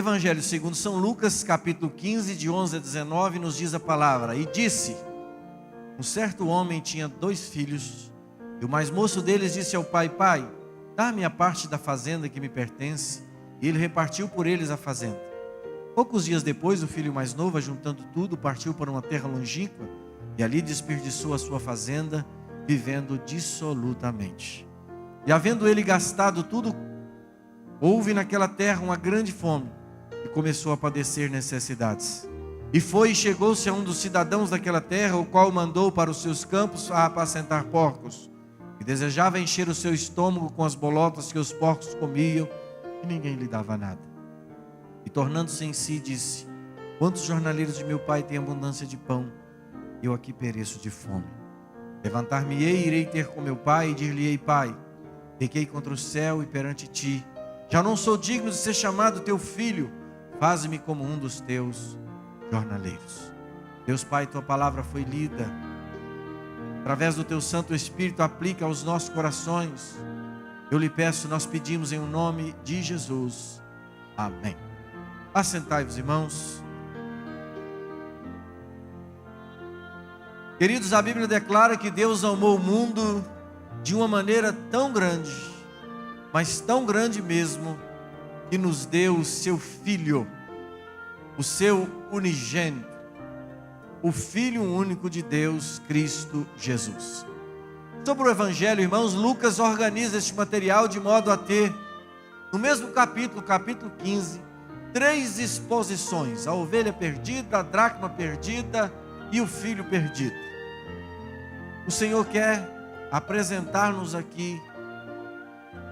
Evangelho segundo São Lucas, capítulo 15, de 11 a 19, nos diz a palavra: E disse: Um certo homem tinha 2 filhos, e o mais moço deles disse ao pai: Pai, dá-me a parte da fazenda que me pertence. E ele repartiu por eles a fazenda. Poucos dias depois, o filho mais novo, ajuntando tudo, partiu para uma terra longínqua, e ali desperdiçou a sua fazenda, vivendo dissolutamente. E havendo ele gastado tudo, houve naquela terra uma grande fome, e começou a padecer necessidades. E foi e chegou-se a um dos cidadãos daquela terra, o qual mandou para os seus campos a apacentar porcos, e desejava encher o seu estômago com as bolotas que os porcos comiam, e ninguém lhe dava nada. E tornando-se em si, disse: Quantos jornaleiros de meu pai têm abundância de pão, e eu aqui pereço de fome? Levantar-me-ei, irei ter com meu pai, e dir-lhe-ei: Pai, pequei contra o céu e perante ti, já não sou digno de ser chamado teu filho, faze-me como um dos teus jornaleiros. Deus Pai, tua palavra foi lida, através do teu Santo Espírito, aplica aos nossos corações. Eu lhe peço, nós pedimos em nome de Jesus, amém. Assentai-vos, irmãos. Queridos, a Bíblia declara que Deus amou o mundo de uma maneira tão grande, mas tão grande mesmo, que nos deu o seu Filho, o seu unigênito, o Filho único de Deus, Cristo Jesus. Sobre o Evangelho, irmãos, Lucas organiza este material de modo a ter, no mesmo capítulo 15, 3 exposições: a ovelha perdida, a dracma perdida e o filho perdido. O Senhor quer apresentar-nos aqui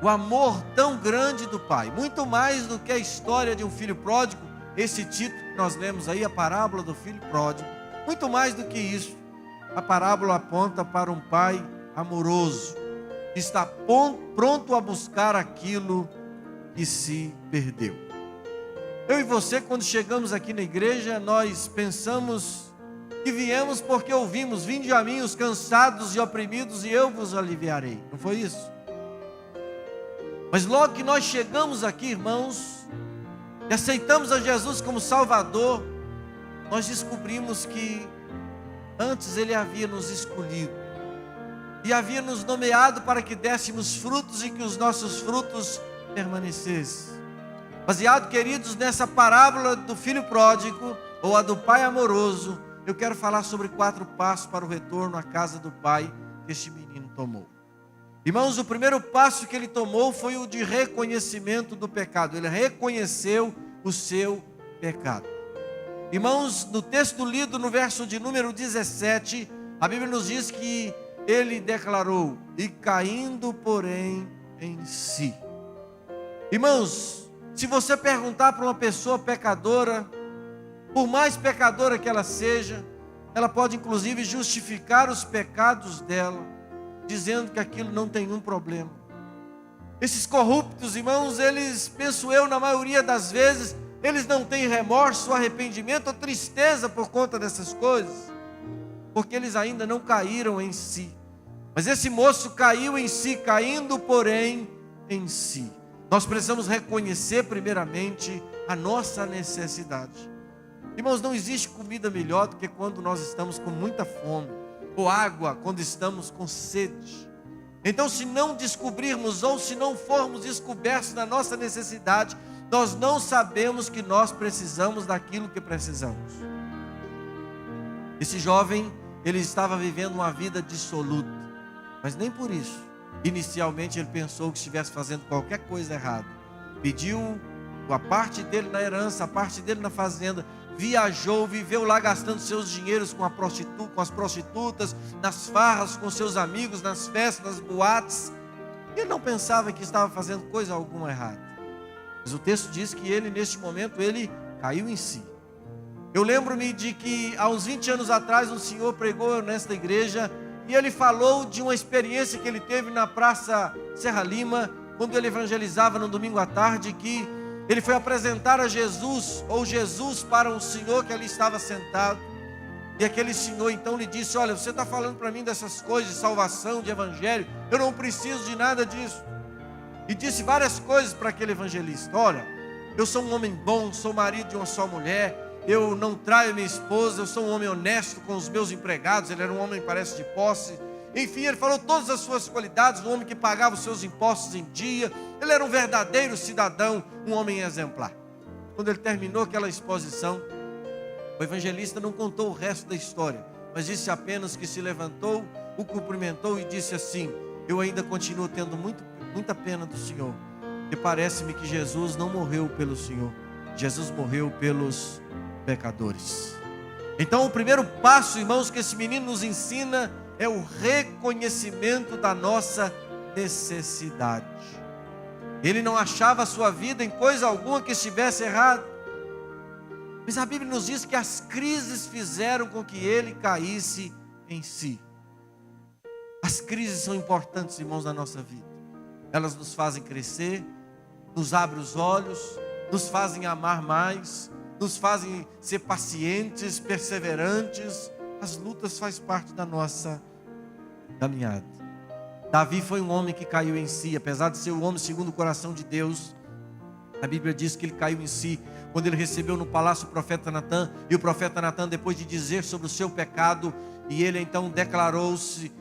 o amor tão grande do Pai, muito mais do que a história de um filho pródigo. Esse título que nós lemos aí, a parábola do filho pródigo, muito mais do que isso, a parábola aponta para um pai amoroso, que está pronto a buscar aquilo que se perdeu. Eu e você, quando chegamos aqui na igreja, nós pensamos que viemos porque ouvimos: vinde a mim os cansados e oprimidos, e eu vos aliviarei. Não foi isso? Mas logo que nós chegamos aqui, irmãos, e aceitamos a Jesus como Salvador, nós descobrimos que antes Ele havia nos escolhido e havia nos nomeado para que dessemos frutos e que os nossos frutos permanecessem. Baseado, queridos, nessa parábola do filho pródigo, ou a do pai amoroso, eu quero falar sobre 4 passos para o retorno à casa do pai que este menino tomou. Irmãos, o primeiro passo que ele tomou foi o de reconhecimento do pecado. Ele reconheceu o seu pecado. Irmãos, no texto lido no verso de número 17, a Bíblia nos diz que ele declarou: e caindo, porém, em si. Irmãos, se você perguntar para uma pessoa pecadora, por mais pecadora que ela seja, ela pode inclusive justificar os pecados dela, dizendo que aquilo não tem nenhum problema. Esses corruptos, irmãos, eles, penso eu, na maioria das vezes, eles não têm remorso, arrependimento ou tristeza por conta dessas coisas, porque eles ainda não caíram em si. Mas esse moço caiu em si, caindo, porém, em si. Nós precisamos reconhecer primeiramente a nossa necessidade. Irmãos, não existe comida melhor do que quando nós estamos com muita fome, ou água quando estamos com sede. Então, se não descobrirmos, ou se não formos descobertos na nossa necessidade, nós não sabemos que nós precisamos daquilo que precisamos. Esse jovem, ele estava vivendo uma vida dissoluta, mas nem por isso, inicialmente ele pensou que estivesse fazendo qualquer coisa errada. Pediu a parte dele na herança, a parte dele na fazenda, viajou, viveu lá gastando seus dinheiros com as prostitutas, nas farras com seus amigos, nas festas, nas boates. Ele não pensava que estava fazendo coisa alguma errada. Mas o texto diz que ele, neste momento, ele caiu em si. Eu lembro-me de que há uns 20 anos atrás um senhor pregou nesta igreja e ele falou de uma experiência que ele teve na Praça Serra Lima, quando ele evangelizava no domingo à tarde, que ele foi apresentar a Jesus, ou Jesus, para um senhor que ali estava sentado. E aquele senhor então lhe disse: olha, você está falando para mim dessas coisas de salvação, de evangelho, eu não preciso de nada disso. E disse várias coisas para aquele evangelista: olha, eu sou um homem bom, sou marido de uma só mulher, eu não traio minha esposa, eu sou um homem honesto com os meus empregados. Ele era um homem, parece, de posse. Enfim, ele falou todas as suas qualidades, um homem que pagava os seus impostos em dia. Ele era um verdadeiro cidadão, um homem exemplar. Quando ele terminou aquela exposição, o evangelista não contou o resto da história, mas disse apenas que se levantou, o cumprimentou e disse assim: eu ainda continuo tendo muita pena do Senhor, e parece-me que Jesus não morreu pelo Senhor, Jesus morreu pelos pecadores. Então o primeiro passo, irmãos, que esse menino nos ensina é o reconhecimento da nossa necessidade. Ele não achava a sua vida em coisa alguma que estivesse errada, mas a Bíblia nos diz que as crises fizeram com que ele caísse em si. As crises são importantes, irmãos, na nossa vida. Elas nos fazem crescer, nos abrem os olhos, nos fazem amar mais, nos fazem ser pacientes, perseverantes. As lutas fazem parte da nossa caminhada. Davi foi um homem que caiu em si, apesar de ser um homem segundo o coração de Deus. A Bíblia diz que ele caiu em si quando ele recebeu no palácio o profeta Natã, e o profeta Natã, depois de dizer sobre o seu pecado, e ele então declarou-se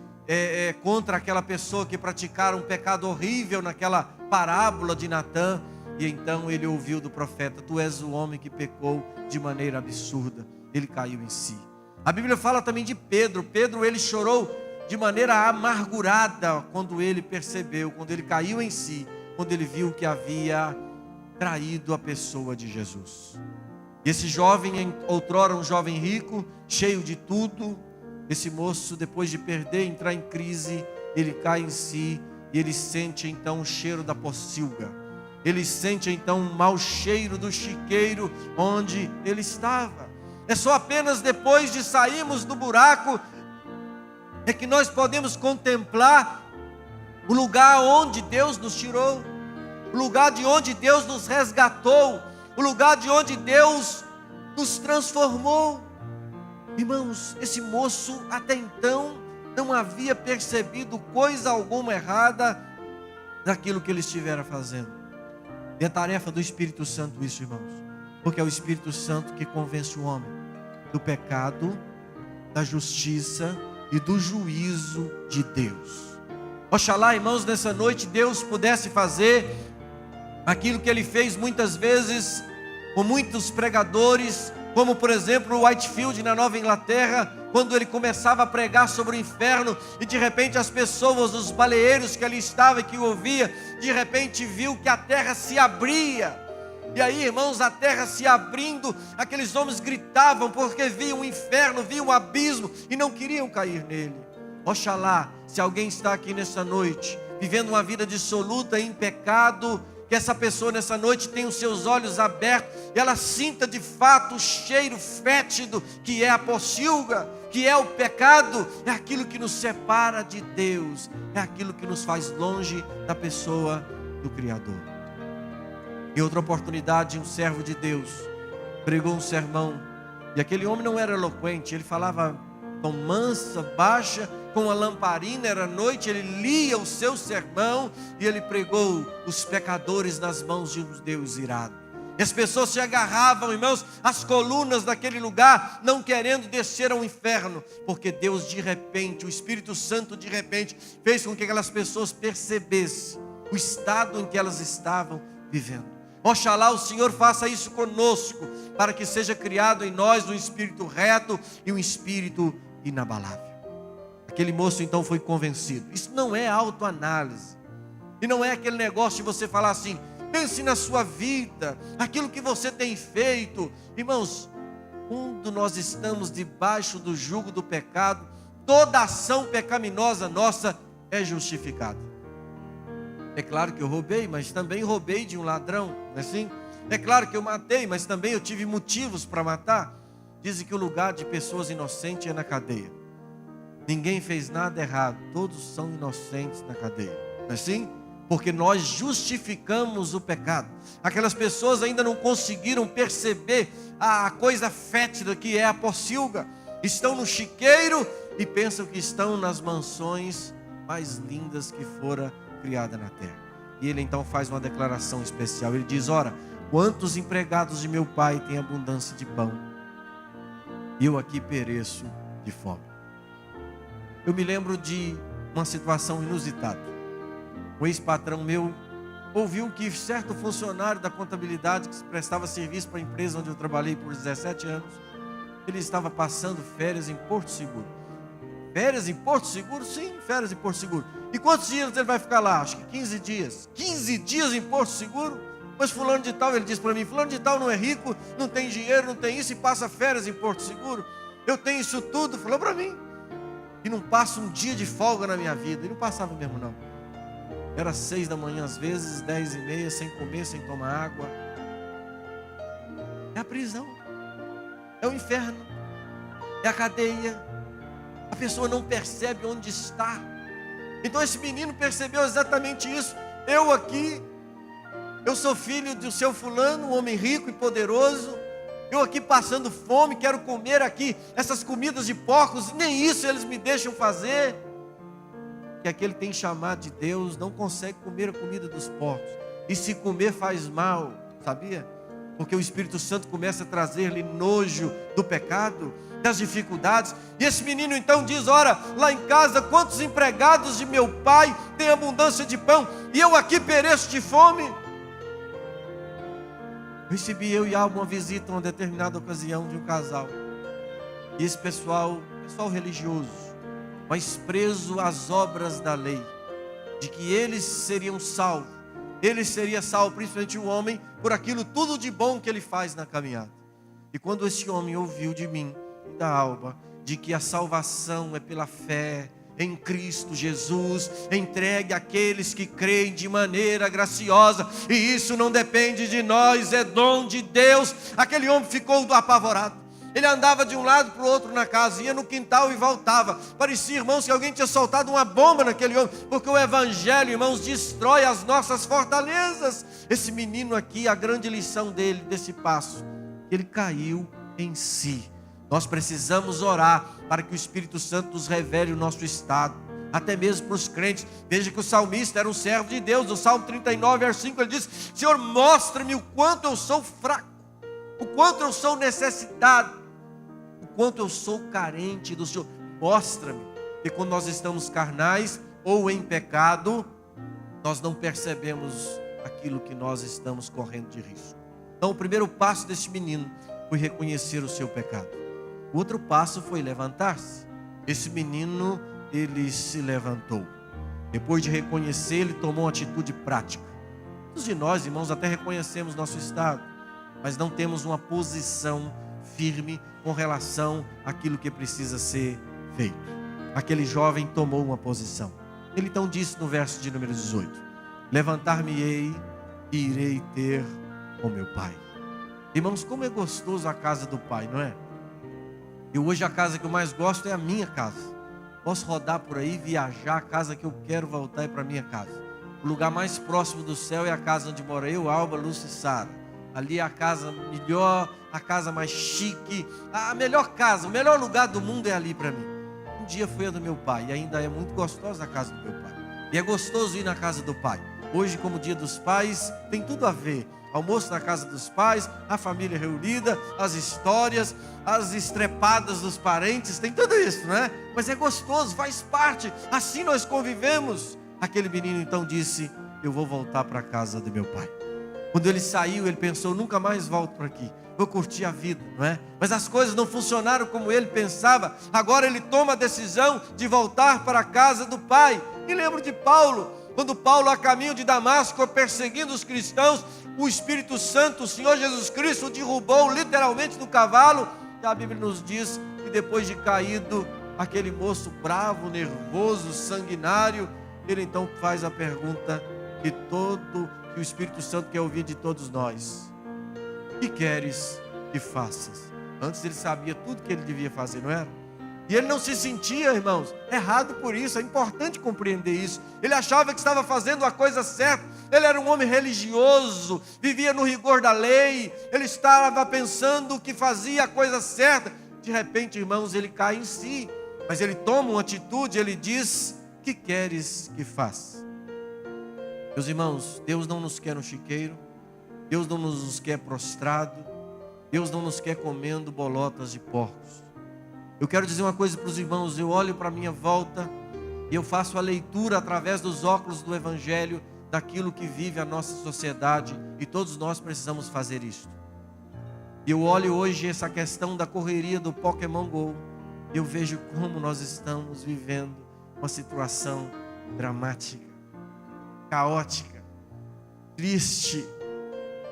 contra aquela pessoa que praticara um pecado horrível naquela parábola de Natã, e então ele ouviu do profeta: tu és o homem que pecou de maneira absurda. Ele caiu em si. A Bíblia fala também de Pedro. Pedro, ele chorou de maneira amargurada quando ele percebeu, quando ele caiu em si, quando ele viu que havia traído a pessoa de Jesus. Esse jovem, outrora um jovem rico, cheio de tudo, esse moço, depois de perder, entrar em crise, ele cai em si e ele sente então o cheiro da pocilga. Ele sente então o mau cheiro do chiqueiro onde ele estava. É só apenas depois de sairmos do buraco é que nós podemos contemplar o lugar onde Deus nos tirou, o lugar de onde Deus nos resgatou, o lugar de onde Deus nos transformou. Irmãos, esse moço até então não havia percebido coisa alguma errada daquilo que ele estivera fazendo. E é tarefa do Espírito Santo isso, irmãos, porque é o Espírito Santo que convence o homem do pecado, da justiça e do juízo de Deus. Oxalá, irmãos, nessa noite Deus pudesse fazer aquilo que Ele fez muitas vezes com muitos pregadores, como por exemplo o Whitefield na Nova Inglaterra, quando ele começava a pregar sobre o inferno, e de repente as pessoas, os baleeiros que ali estavam e que ouvia, de repente viu que a terra se abria. E aí, irmãos, a terra se abrindo, aqueles homens gritavam porque viam o inferno, viam o abismo e não queriam cair nele. Oxalá, se alguém está aqui nessa noite, vivendo uma vida dissoluta em pecado, que essa pessoa nessa noite tenha os seus olhos abertos e ela sinta de fato o cheiro fétido que é a pocilga, que é o pecado, é aquilo que nos separa de Deus, é aquilo que nos faz longe da pessoa do Criador. Em outra oportunidade, um servo de Deus pregou um sermão, e aquele homem não era eloquente, ele falava com mansa, baixa, com uma lamparina, era noite, ele lia o seu sermão, e ele pregou os pecadores nas mãos de um Deus irado. E as pessoas se agarravam, irmãos, às colunas daquele lugar, não querendo descer ao inferno, porque Deus de repente, o Espírito Santo de repente, fez com que aquelas pessoas percebessem o estado em que elas estavam vivendo. Oxalá o Senhor faça isso conosco, para que seja criado em nós um espírito reto e um espírito inabalável. Aquele moço então foi convencido. Isso não é autoanálise, e não é aquele negócio de você falar assim: pense na sua vida, aquilo que você tem feito. Irmãos, quando nós estamos debaixo do jugo do pecado, toda ação pecaminosa nossa é justificada. É claro que eu roubei, mas também roubei de um ladrão, não é assim? É claro que eu matei, mas também eu tive motivos para matar. Dizem que o lugar de pessoas inocentes é na cadeia. Ninguém fez nada errado, todos são inocentes na cadeia, não é assim? Porque nós justificamos o pecado. Aquelas pessoas ainda não conseguiram perceber a coisa fétida que é a pocilga. Estão no chiqueiro e pensam que estão nas mansões mais lindas que fora criada na terra. E ele então faz uma declaração especial. Ele diz: ora, quantos empregados de meu pai têm abundância de pão, e eu aqui pereço de fome. Eu me lembro de uma situação inusitada. Um ex-patrão meu ouviu que certo funcionário da contabilidade que prestava serviço para a empresa onde eu trabalhei por 17 anos, ele estava passando férias em Porto Seguro. Férias em Porto Seguro? Sim, férias em Porto Seguro. E quantos dias ele vai ficar lá? Acho que 15 dias. 15 dias em Porto Seguro? Mas fulano de tal, ele disse para mim, fulano de tal não é rico, não tem dinheiro, não tem isso e passa férias em Porto Seguro. Eu tenho isso tudo, falou para mim. E não passa um dia de folga na minha vida. E não passava mesmo não. Era 6 da manhã às vezes, 10h30, sem comer, sem tomar água. É a prisão. É o inferno. É a cadeia. A pessoa não percebe onde está. Então esse menino percebeu exatamente isso. Eu aqui, eu sou filho do seu fulano, um homem rico e poderoso. Eu aqui passando fome, quero comer aqui essas comidas de porcos. Nem isso eles me deixam fazer. Que aquele que tem chamado de Deus não consegue comer a comida dos porcos. E se comer faz mal, sabia? Porque o Espírito Santo começa a trazer-lhe nojo do pecado, das dificuldades. E esse menino então diz, ora, lá em casa quantos empregados de meu pai têm abundância de pão, e eu aqui pereço de fome. Recebi eu e Alba uma visita em uma determinada ocasião de um casal. E esse pessoal religioso, mas preso às obras da lei, de que eles seriam salvos. Ele seria salvo, principalmente o homem, por aquilo tudo de bom que ele faz na caminhada. E quando esse homem ouviu de mim e da Alba, de que a salvação é pela fé em Cristo Jesus, entregue àqueles que creem de maneira graciosa, e isso não depende de nós, é dom de Deus, aquele homem ficou apavorado. Ele andava de um lado para o outro na casa, ia no quintal e voltava. Parecia, irmãos, que alguém tinha soltado uma bomba naquele homem, porque o evangelho, irmãos, destrói as nossas fortalezas. Esse menino aqui, a grande lição dele, desse passo, ele caiu em si. Nós precisamos orar para que o Espírito Santo nos revele o nosso estado, até mesmo para os crentes. Veja que o salmista era um servo de Deus. No Salmo 39, versículo 5, ele diz, Senhor, mostra-me o quanto eu sou fraco, o quanto eu sou necessitado, o quanto eu sou carente do Senhor. Mostra-me. E quando nós estamos carnais ou em pecado, nós não percebemos aquilo que nós estamos correndo de risco. Então o primeiro passo desse menino foi reconhecer o seu pecado. O outro passo foi levantar-se. Esse menino, ele se levantou. Depois de reconhecer, ele tomou uma atitude prática. Muitos de nós, irmãos, até reconhecemos nosso estado, mas não temos uma posição firme com relação àquilo que precisa ser feito. Aquele jovem tomou uma posição. Ele então disse no verso de número 18, levantar-me-ei e irei ter com meu pai. Irmãos, como é gostoso a casa do pai, não é? E hoje a casa que eu mais gosto é a minha casa. Posso rodar por aí, viajar, a casa que eu quero voltar é para a minha casa. O lugar mais próximo do céu é a casa onde mora eu, Alba, Lúcia e Sara. Ali é a casa melhor, a casa mais chique, a melhor casa, o melhor lugar do mundo é ali para mim. Um dia foi a do meu pai e ainda é muito gostosa a casa do meu pai. E é gostoso ir na casa do pai. Hoje, como dia dos pais, tem tudo a ver. Almoço na casa dos pais, a família reunida, as histórias, as estrepadas dos parentes, tem tudo isso, não é? Mas é gostoso, faz parte, assim nós convivemos. Aquele menino então disse, eu vou voltar para a casa do meu pai. Quando ele saiu, ele pensou, nunca mais volto para aqui, vou curtir a vida, não é? Mas as coisas não funcionaram como ele pensava. Agora ele toma a decisão de voltar para a casa do pai. E lembro de Paulo, quando Paulo a caminho de Damasco, perseguindo os cristãos, o Espírito Santo, o Senhor Jesus Cristo, o derrubou literalmente do cavalo. E a Bíblia nos diz que depois de caído, aquele moço bravo, nervoso, sanguinário, ele então faz a pergunta que o Espírito Santo quer ouvir de todos nós: que queres que faças? Antes ele sabia tudo que ele devia fazer, não era? E ele não se sentia, irmãos, errado por isso. É importante compreender isso. Ele achava que estava fazendo a coisa certa. Ele era um homem religioso, vivia no rigor da lei. Ele estava pensando que fazia a coisa certa. De repente, irmãos, ele cai em si. Mas ele toma uma atitude, ele diz: que queres que faça? Meus irmãos, Deus não nos quer no chiqueiro. Deus não nos quer prostrado, Deus não nos quer comendo bolotas de porcos. Eu quero dizer uma coisa para os irmãos: eu olho para a minha volta e eu faço a leitura através dos óculos do Evangelho daquilo que vive a nossa sociedade, e todos nós precisamos fazer isso. Eu olho hoje essa questão da correria do Pokémon GO, e eu vejo como nós estamos vivendo uma situação dramática, caótica, triste.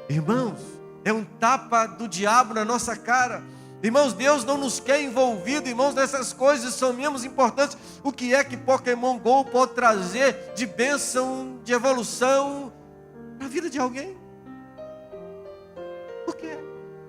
Irmãos, é um tapa do diabo na nossa cara. Irmãos, Deus não nos quer envolvido, irmãos, nessas coisas são menos importantes. O que é que Pokémon GO pode trazer de bênção, de evolução para a vida de alguém? Por quê?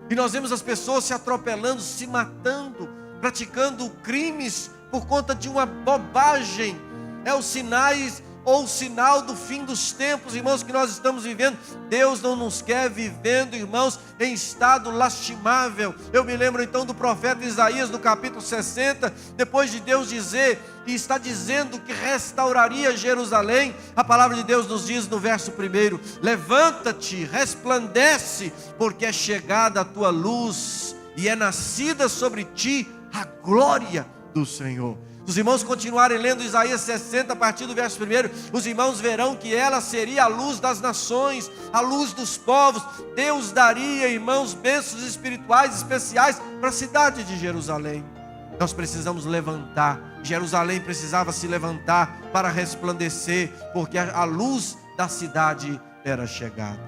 E nós vemos as pessoas se atropelando, se matando, praticando crimes por conta de uma bobagem. É os sinais ou o sinal do fim dos tempos, irmãos, que nós estamos vivendo. Deus não nos quer vivendo, irmãos, em estado lastimável. Eu me lembro então do profeta Isaías, no capítulo 60, depois de Deus dizer, e está dizendo que restauraria Jerusalém, a palavra de Deus nos diz no verso 1: levanta-te, resplandece, porque é chegada a tua luz, e é nascida sobre ti a glória do Senhor. Se os irmãos continuarem lendo Isaías 60, a partir do verso 1, os irmãos verão que ela seria a luz das nações, a luz dos povos. Deus daria, irmãos, bênçãos espirituais especiais para a cidade de Jerusalém. Nós precisamos levantar. Jerusalém precisava se levantar para resplandecer, porque a luz da cidade era chegada.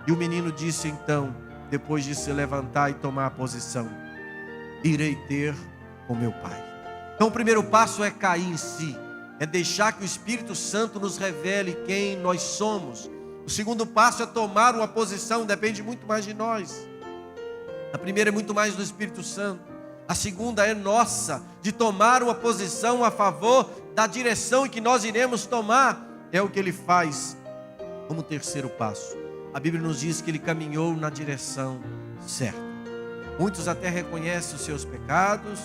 E o menino disse então, depois de se levantar e tomar a posição: irei ter com meu pai. Então o primeiro passo é cair em si, é deixar que o Espírito Santo nos revele quem nós somos. O segundo passo é tomar uma posição, depende muito mais de nós. A primeira é muito mais do Espírito Santo. A segunda é nossa, de tomar uma posição a favor da direção em que nós iremos tomar. É o que ele faz como terceiro passo. A Bíblia nos diz que ele caminhou na direção certa. Muitos até reconhecem os seus pecados,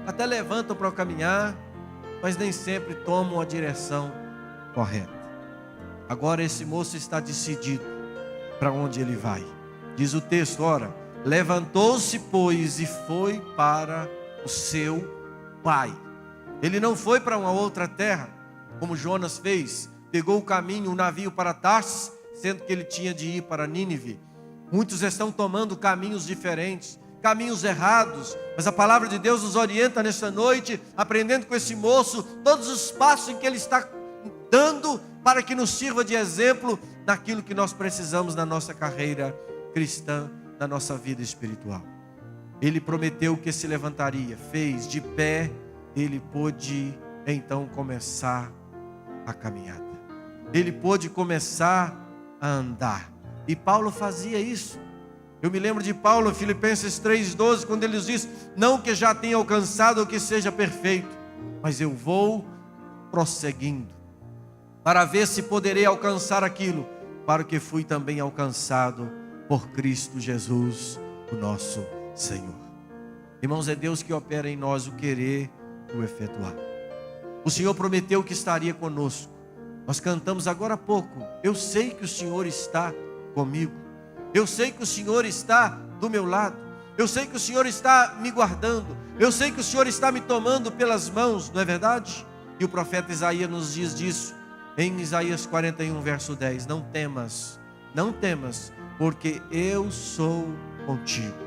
até levantam para caminhar, mas nem sempre tomam a direção correta. Agora esse moço está decidido para onde ele vai. Diz o texto: ora, levantou-se, pois, e foi para o seu pai. Ele não foi para uma outra terra, como Jonas fez. Pegou o caminho, o navio para Tarsis, sendo que ele tinha de ir para Nínive. Muitos estão tomando caminhos diferentes, caminhos errados, mas a palavra de Deus nos orienta nesta noite, aprendendo com esse moço todos os passos em que ele está dando, para que nos sirva de exemplo naquilo que nós precisamos na nossa carreira cristã, na nossa vida espiritual. Ele prometeu que se levantaria, fez, de pé, ele pôde então começar a caminhada, ele pôde começar a andar, e Paulo fazia isso. Eu me lembro de Paulo, Filipenses 3,12, quando ele nos diz: não que já tenha alcançado o que seja perfeito, mas eu vou prosseguindo, para ver se poderei alcançar aquilo, para o que fui também alcançado por Cristo Jesus, o nosso Senhor. Irmãos, é Deus que opera em nós o querer e o efetuar. O Senhor prometeu que estaria conosco. Nós cantamos agora há pouco: eu sei que o Senhor está comigo. Eu sei que o Senhor está do meu lado. Eu sei que o Senhor está me guardando. Eu sei que o Senhor está me tomando pelas mãos, não é verdade? E o profeta Isaías nos diz disso em Isaías 41, verso 10. Não temas, não temas, porque eu sou contigo.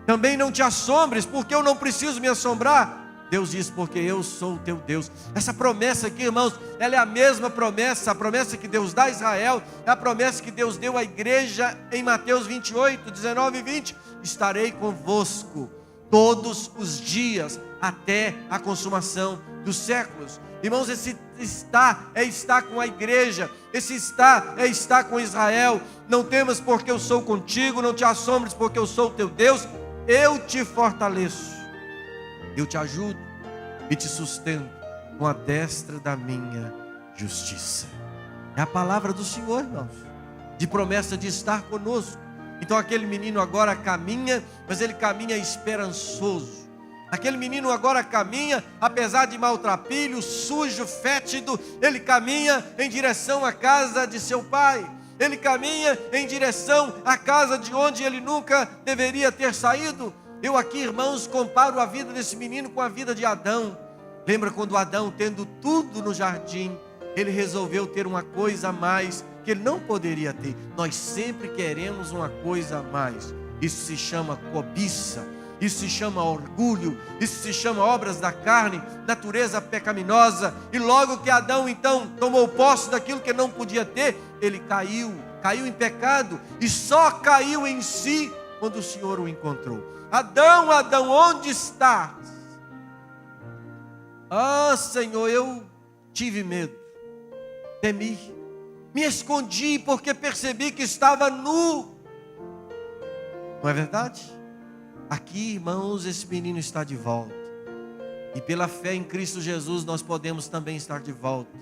Também não te assombres, porque eu não preciso me assombrar. Deus diz: porque eu sou o teu Deus. Essa promessa aqui, irmãos, ela é a mesma promessa. A promessa que Deus dá a Israel é a promessa que Deus deu à igreja em Mateus 28, 19 e 20. Estarei convosco todos os dias, até a consumação dos séculos. Irmãos, esse estar é estar com a igreja. Esse estar é estar com Israel. Não temas, porque eu sou contigo. Não te assombres, porque eu sou o teu Deus. Eu te fortaleço, eu te ajudo e te sustento com a destra da minha justiça. É a palavra do Senhor, irmãos, de promessa de estar conosco. Então aquele menino agora caminha, mas ele caminha esperançoso. Aquele menino agora caminha, apesar de maltrapilho, sujo, fétido, ele caminha em direção à casa de seu pai. ele caminha em direção à casa de onde ele nunca deveria ter saído. Eu aqui, irmãos, comparo a vida desse menino com a vida de Adão. Lembra quando Adão, tendo tudo no jardim, ele resolveu ter uma coisa a mais que ele não poderia ter. Nós sempre queremos uma coisa a mais. Isso se chama cobiça, isso se chama orgulho, isso se chama obras da carne, natureza pecaminosa. E logo que Adão então tomou posse daquilo que não podia ter, ele caiu em pecado, e só caiu em si quando o Senhor o encontrou. Adão, Adão, onde estás? Ah, Senhor, eu tive medo, temi, me escondi porque percebi que estava nu. Não é verdade? Aqui, irmãos, esse menino está de volta. E pela fé em Cristo Jesus, nós podemos também estar de volta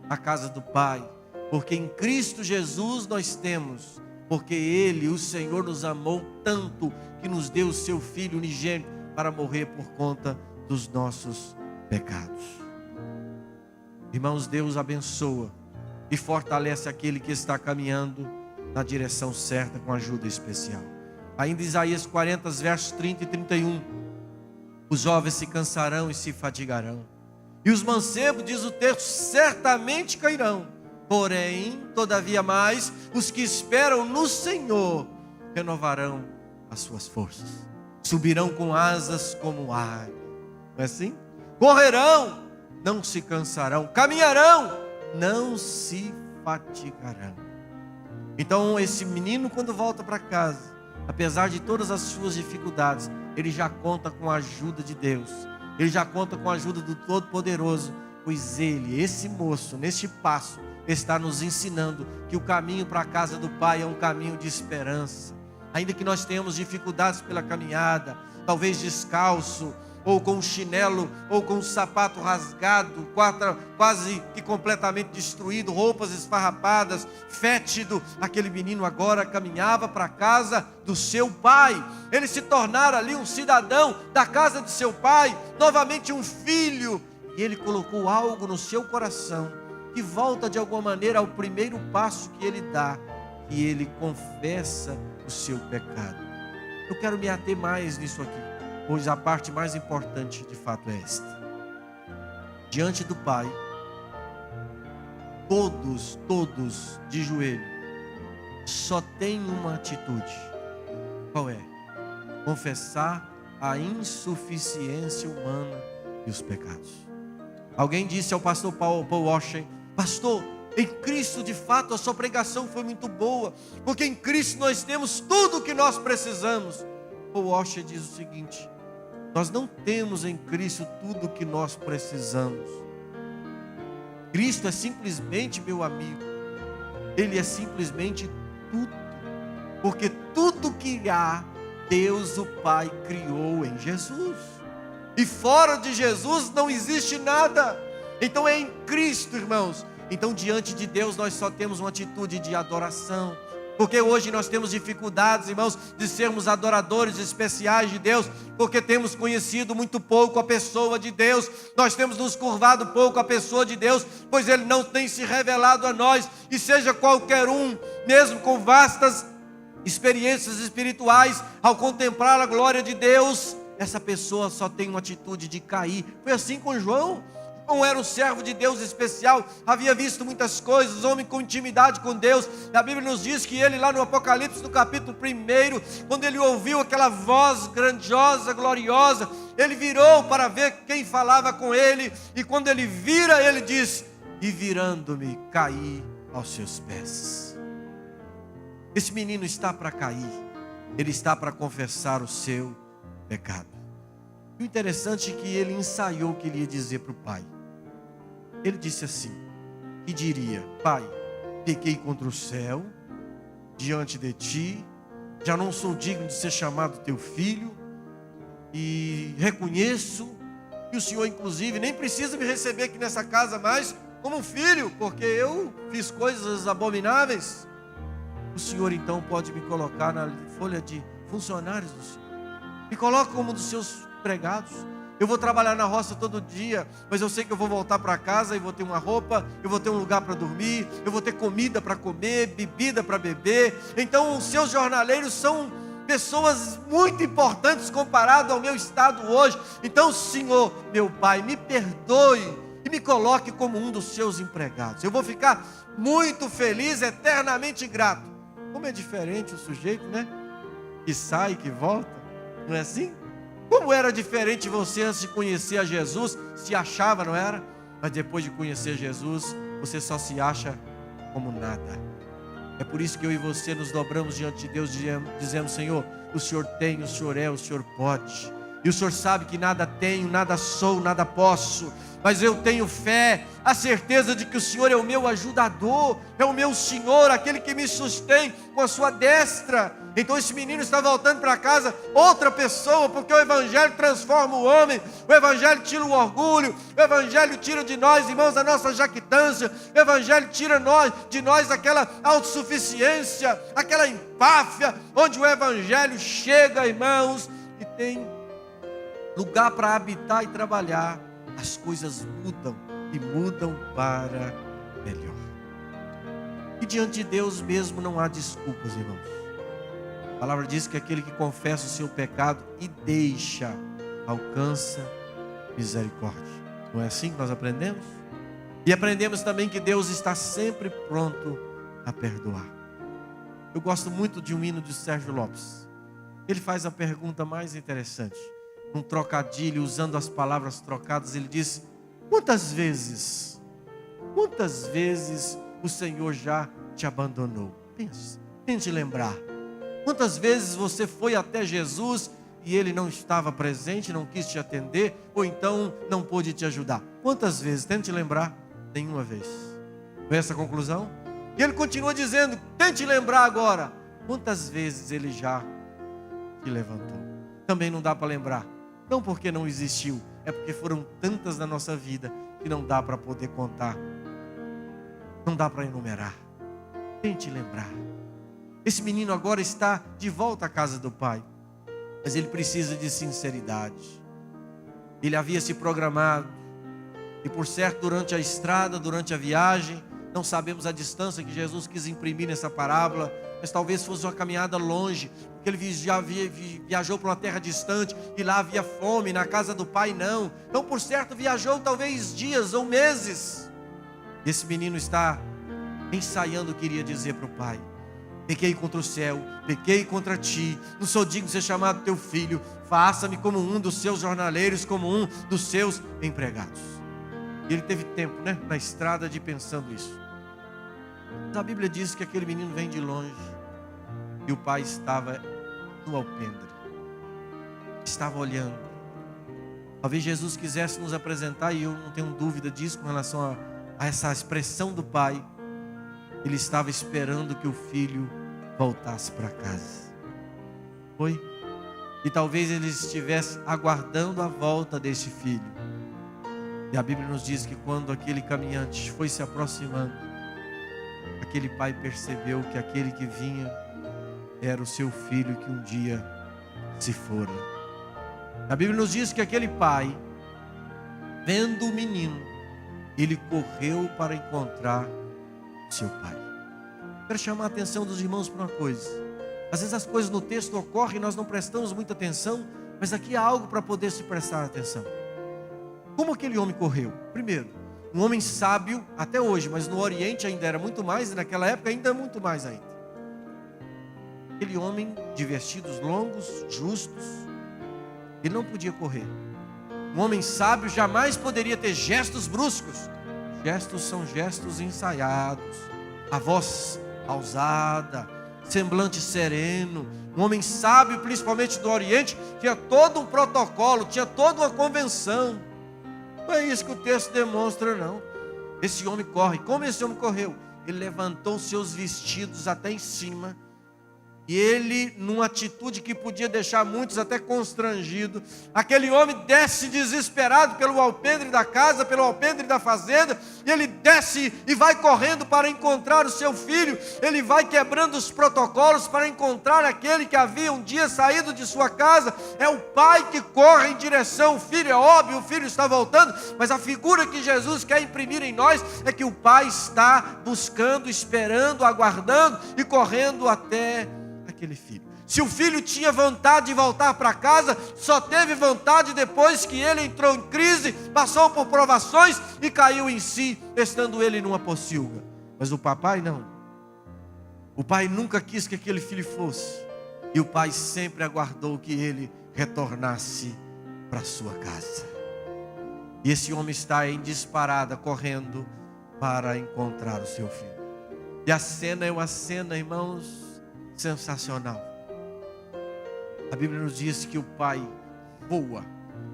à casa do Pai. Porque em Cristo Jesus nós temos, porque Ele, o Senhor, nos amou tanto que nos deu o seu Filho unigênito para morrer por conta dos nossos pecados. Irmãos, Deus abençoa e fortalece aquele que está caminhando na direção certa com ajuda especial. Ainda Isaías 40, versos 30 e 31. Os jovens se cansarão e se fatigarão, e os mancebos, diz o texto, certamente cairão. Porém, todavia mais, os que esperam no Senhor renovarão as suas forças, subirão com asas como águia. Não é assim? Correrão, não se cansarão, caminharão, não se fatigarão. Então esse menino, quando volta para casa, apesar de todas as suas dificuldades, ele já conta com a ajuda de Deus, ele já conta com a ajuda do Todo-Poderoso, pois ele, esse moço, neste passo, está nos ensinando que o caminho para a casa do Pai é um caminho de esperança. Ainda que nós tenhamos dificuldades pela caminhada, talvez descalço, ou com um chinelo, ou com um sapato rasgado, quase que completamente destruído, roupas esfarrapadas, fétido, aquele menino agora caminhava para a casa do seu pai. Ele se tornara ali um cidadão da casa de seu pai, novamente um filho, e ele colocou algo no seu coração, que volta de alguma maneira ao primeiro passo que ele dá, que ele confessa o seu pecado. Eu quero me ater mais nisso aqui, pois a parte mais importante de fato é esta. Diante do Pai, todos de joelho, só tem uma atitude. Qual é? Confessar a insuficiência humana e os pecados. Alguém disse ao pastor Paul Washer: pastor, em Cristo de fato a sua pregação foi muito boa, porque em Cristo nós temos tudo o que nós precisamos. Paul Washer diz o seguinte: nós não temos em Cristo tudo o que nós precisamos. Cristo é simplesmente, meu amigo, Ele é simplesmente tudo, porque tudo que há, Deus o Pai criou em Jesus, e fora de Jesus não existe nada. Então é em Cristo, irmãos. Então diante de Deus nós só temos uma atitude de adoração, porque hoje nós temos dificuldades, irmãos, de sermos adoradores especiais de Deus, porque temos conhecido muito pouco a pessoa de Deus, nós temos nos curvado pouco a pessoa de Deus, pois Ele não tem se revelado a nós. E seja qualquer um, mesmo com vastas experiências espirituais, ao contemplar a glória de Deus, essa pessoa só tem uma atitude de cair. Foi assim com João. Não era um servo de Deus especial, havia visto muitas coisas, homem com intimidade com Deus. A Bíblia nos diz que ele lá no Apocalipse, no capítulo 1, quando ele ouviu aquela voz grandiosa, gloriosa, ele virou para ver quem falava com ele, e quando ele vira, ele diz: e virando-me, caí aos seus pés. Esse menino está para cair, ele está para confessar o seu pecado. O interessante é que ele ensaiou o que ele ia dizer para o pai. Ele disse assim, e diria: pai, pequei contra o céu, diante de ti, já não sou digno de ser chamado teu filho, e reconheço que o Senhor inclusive nem precisa me receber aqui nessa casa mais como um filho, porque eu fiz coisas abomináveis. O Senhor então pode me colocar na folha de funcionários do Senhor, me coloca como um dos seus empregados, Eu vou trabalhar na roça todo dia, mas eu sei que eu vou voltar para casa e vou ter uma roupa, eu vou ter um lugar para dormir, eu vou ter comida para comer, bebida para beber. Então os seus jornaleiros são pessoas muito importantes comparado ao meu estado hoje. Então, Senhor, meu Pai, me perdoe e me coloque como um dos seus empregados. Eu vou ficar muito feliz, eternamente grato. Como é diferente o sujeito, né? Que sai, que volta, não é assim? Como era diferente você antes de conhecer a Jesus, se achava, não era? Mas depois de conhecer Jesus, você só se acha como nada. É por isso que eu e você nos dobramos diante de Deus, dizendo: Senhor, o Senhor tem, o Senhor é, o Senhor pode. E o Senhor sabe que nada tenho, nada sou, nada posso. Mas eu tenho fé, a certeza de que o Senhor é o meu ajudador, é o meu Senhor, aquele que me sustém com a sua destra. Então esse menino está voltando para casa, outra pessoa, porque o Evangelho transforma o homem, o Evangelho tira o orgulho, o Evangelho tira de nós, irmãos, a nossa jactância, o Evangelho tira de nós aquela autossuficiência, aquela empáfia, onde o Evangelho chega, irmãos, e tem lugar para habitar e trabalhar. As coisas mudam e mudam para melhor. E diante de Deus mesmo não há desculpas, irmãos. A palavra diz que aquele que confessa o seu pecado e deixa, alcança misericórdia. Não é assim que nós aprendemos? E aprendemos também que Deus está sempre pronto a perdoar. Eu gosto muito de um hino de Sérgio Lopes. Ele faz a pergunta mais interessante. Um trocadilho, usando as palavras trocadas, ele diz: quantas vezes o Senhor já te abandonou? Tente lembrar. Quantas vezes você foi até Jesus e Ele não estava presente, não quis te atender, ou então não pôde te ajudar? Quantas vezes? Tente lembrar. Nenhuma vez. Foi essa a conclusão? E ele continua dizendo: tente lembrar agora. Quantas vezes Ele já te levantou? Também não dá para lembrar. Não porque não existiu, é porque foram tantas na nossa vida que não dá para poder contar. Não dá para enumerar. Tente lembrar. Esse menino agora está de volta à casa do pai, mas ele precisa de sinceridade. Ele havia se programado, e por certo durante a estrada, durante a viagem, não sabemos a distância que Jesus quis imprimir nessa parábola, mas talvez fosse uma caminhada longe, porque ele já viajou para uma terra distante, e lá havia fome, na casa do pai não. Então por certo viajou talvez dias ou meses. Esse menino está ensaiando o que iria dizer para o pai: pequei contra o céu, pequei contra ti, não sou digno de ser chamado teu filho, faça-me como um dos seus jornaleiros, como um dos seus empregados. E ele teve tempo, na estrada, de pensando isso. A Bíblia diz que aquele menino vem de longe, e o pai estava no alpendre, estava olhando. Talvez Jesus quisesse nos apresentar, e eu não tenho dúvida disso com relação a essa expressão do pai. Ele estava esperando que o filho voltasse para casa. Foi? E talvez ele estivesse aguardando a volta desse filho. E a Bíblia nos diz que quando aquele caminhante foi se aproximando, aquele pai percebeu que aquele que vinha era o seu filho que um dia se fora. A Bíblia nos diz que aquele pai, vendo o menino, ele correu para encontrar seu pai. Quero chamar a atenção dos irmãos para uma coisa. Às vezes as coisas no texto ocorrem e nós não prestamos muita atenção, mas aqui há algo para poder se prestar atenção. Como aquele homem correu? Primeiro, um homem sábio até hoje, mas no Oriente ainda era muito mais, e naquela época ainda é muito mais ainda. Aquele homem de vestidos longos, justos, ele não podia correr. Um homem sábio jamais poderia ter gestos bruscos. Gestos são gestos ensaiados. A voz pausada, semblante sereno. Um homem sábio, principalmente do Oriente, tinha todo um protocolo, tinha toda uma convenção. Não é isso que o texto demonstra, não. Esse homem corre. Como esse homem correu? Ele levantou seus vestidos até em cima E ele, numa atitude que podia deixar muitos até constrangidos, aquele homem desce desesperado pelo alpendre da casa, pelo alpendre da fazenda, e ele desce e vai correndo para encontrar o seu filho. Ele vai quebrando os protocolos para encontrar aquele que havia um dia saído de sua casa. É o pai que corre em direção ao filho, é óbvio, o filho está voltando, mas a figura que Jesus quer imprimir em nós é que o pai está buscando, esperando, aguardando e correndo até aquele filho. Se o filho tinha vontade de voltar para casa, só teve vontade depois que ele entrou em crise, passou por provações e caiu em si, estando ele numa pocilga. Mas o papai não. O pai nunca quis que aquele filho fosse, e o pai sempre aguardou que ele retornasse para sua casa. E esse homem está em disparada, correndo para encontrar o seu filho. E a cena é uma cena, irmãos, sensacional. A Bíblia nos diz que o pai voa,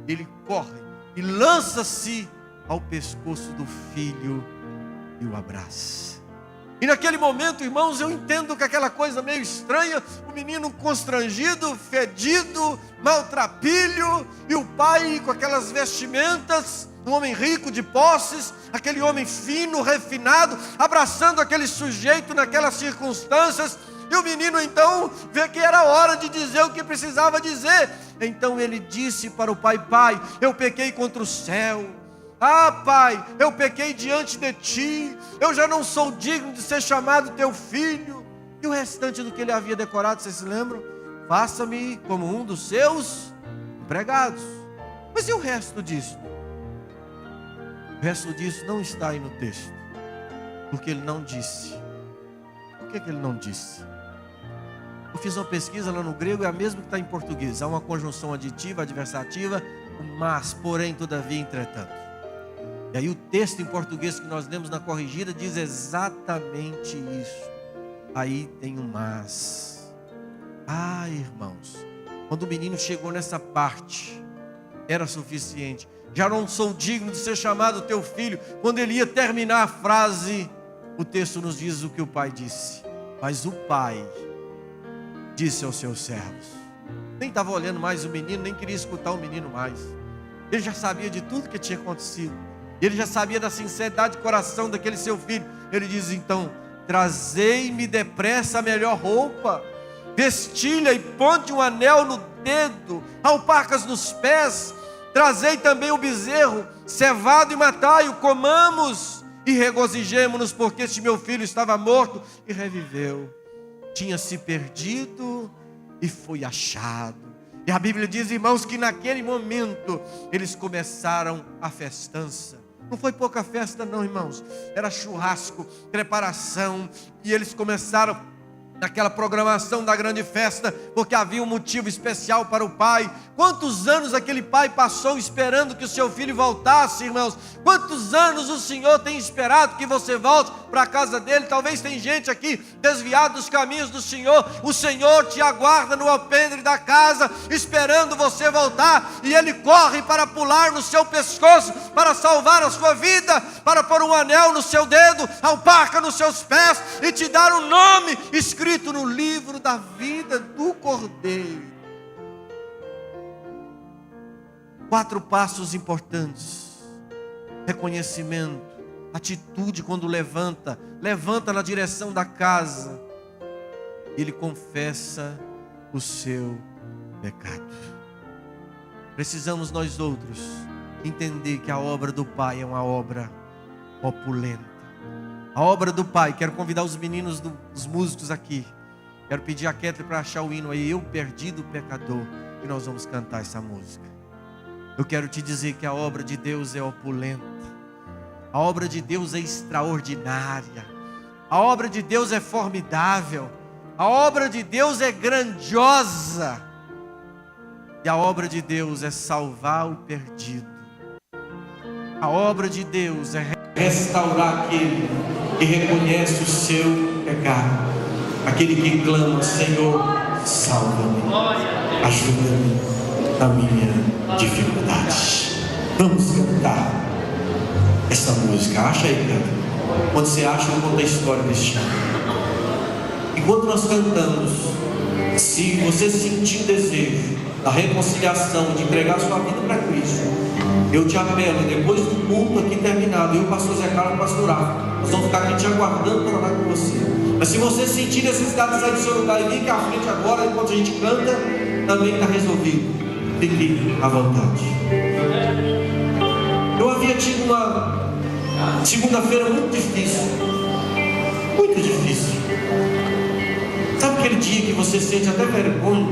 ele corre e lança-se ao pescoço do filho e o abraça. E naquele momento, irmãos, eu entendo que aquela coisa meio estranha, o menino constrangido, fedido, maltrapilho, e o pai com aquelas vestimentas, um homem rico de posses, aquele homem fino, refinado, abraçando aquele sujeito naquelas circunstâncias. E o menino então vê que era hora de dizer o que precisava dizer. Então ele disse para o pai: pai, eu pequei contra o céu. Ah, pai, eu pequei diante de ti. Eu já não sou digno de ser chamado teu filho. E o restante do que ele havia decorado, vocês se lembram? Faça-me como um dos seus empregados. Mas e o resto disso? O resto disso não está aí no texto, porque ele não disse. Por que ele não disse? Eu fiz uma pesquisa lá no grego, é a mesma que está em português. Há uma conjunção aditiva, adversativa, o mas, porém, todavia, entretanto. E aí o texto em português que nós lemos na corrigida diz exatamente isso. Aí tem um mas. Ah, irmãos, quando o menino chegou nessa parte, era suficiente. Já não sou digno de ser chamado teu filho. Quando ele ia terminar a frase, o texto nos diz o que o pai disse. Mas o pai disse aos seus servos. Nem estava olhando mais o menino, nem queria escutar o menino mais. Ele já sabia de tudo que tinha acontecido. Ele já sabia da sinceridade de coração daquele seu filho. Ele diz então: trazei-me depressa a melhor roupa, vestilha e ponte um anel no dedo, alpacas nos pés. Trazei também o bezerro cevado e matai-o, comamos e regozijemo-nos, porque este meu filho estava morto e reviveu. Tinha se perdido e foi achado. E a Bíblia diz, irmãos, que naquele momento eles começaram a festança. Não foi pouca festa não, irmãos. Era churrasco, preparação. E eles começaram naquela programação da grande festa, porque havia um motivo especial para o pai. Quantos anos aquele pai passou esperando que o seu filho voltasse, irmãos? Quantos anos o Senhor tem esperado que você volte para a casa dele? Talvez tem gente aqui desviada dos caminhos do Senhor. O Senhor te aguarda no alpendre da casa, esperando você voltar, e Ele corre para pular no seu pescoço, para salvar a sua vida, para pôr um anel no seu dedo, alpaca nos seus pés, e te dar um nome escrito no livro da vida do Cordeiro. 4 passos importantes: reconhecimento, atitude quando levanta na direção da casa. Ele confessa o seu pecado. Precisamos nós outros entender que a obra do Pai é uma obra opulenta. A obra do Pai. Quero convidar os meninos, os músicos aqui. Quero pedir a Ketri para achar o hino aí, Eu Perdido Pecador, e nós vamos cantar essa música. Eu quero te dizer que a obra de Deus é opulenta. A obra de Deus é extraordinária. A obra de Deus é formidável. A obra de Deus é grandiosa. E a obra de Deus é salvar o perdido. A obra de Deus é restaurar aquele que reconhece o seu pecado, aquele que clama, Senhor, salva-me, ajuda-me na minha dificuldade. Vamos cantar essa música. Acha aí, cara. Quando você acha, eu conto a história deste ano. Enquanto nós cantamos, Se você sentir o desejo da reconciliação, de entregar sua vida para Cristo, eu te apelo, depois do culto aqui terminado, eu, pastor Zé Carlos, pastor Rafa, nós vamos ficar aqui te aguardando para orar com você. Mas se você sentir necessidade de sair do seu lugar e vir cá à frente agora, enquanto a gente canta, também está resolvido. Fique à vontade. Eu havia tido uma segunda-feira muito difícil. Muito difícil. Sabe aquele dia que você sente até vergonha?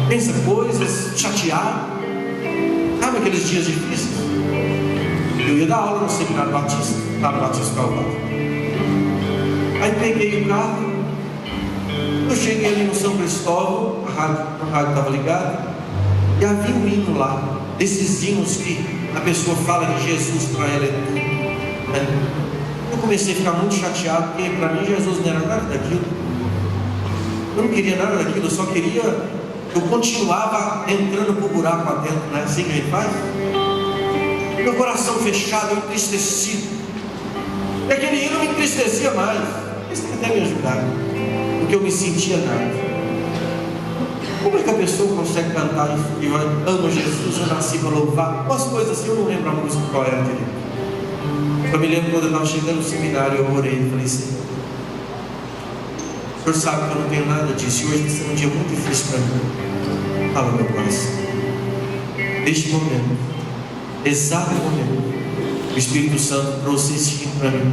Pensa coisas, chateado. Sabe aqueles dias difíceis? Eu ia dar aula no Seminário Batista, lá no Batista Calvário. Aí peguei o carro, eu cheguei ali no São Cristóvão, a rádio estava ligada, e havia um hino lá, desses hinos que a pessoa fala que Jesus para ela é tudo, né? Eu comecei a ficar muito chateado, porque para mim Jesus não era nada daquilo. Eu não queria nada daquilo, eu só queria, eu continuava entrando por buraco lá dentro, não é assim que a gente faz? Meu coração fechado, eu entristecido. E aquele hino me entristecia mais. Isso tem até me ajudar, porque eu me sentia nada. Como é que a pessoa consegue cantar e vai, amo Jesus, eu nasci para louvar? Umas coisas assim, eu não lembro a música qual era direito. Eu me lembro quando eu estava chegando no seminário, eu orei e falei assim: o Senhor sabe que eu não tenho nada disso, e hoje vai ser um dia muito difícil para mim. Fala meu coração. Neste momento, exato momento, o Espírito Santo trouxe esse hino para mim.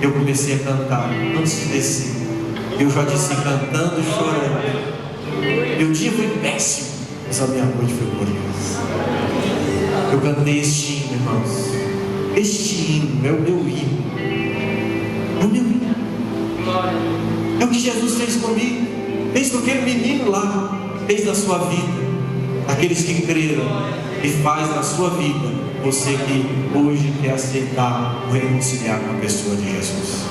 Eu comecei a cantar antes de descer. Eu já disse cantando e chorando. Meu dia foi péssimo, mas a minha noite foi gloriosa. Eu cantei este hino, irmãos. Este hino é o meu hino. É o meu hino. É o que Jesus fez comigo. Fez com aquele menino lá. Fez na sua vida. Aqueles que creram. E faz na sua vida. Você que hoje quer aceitar ou reconciliar com a pessoa de Jesus.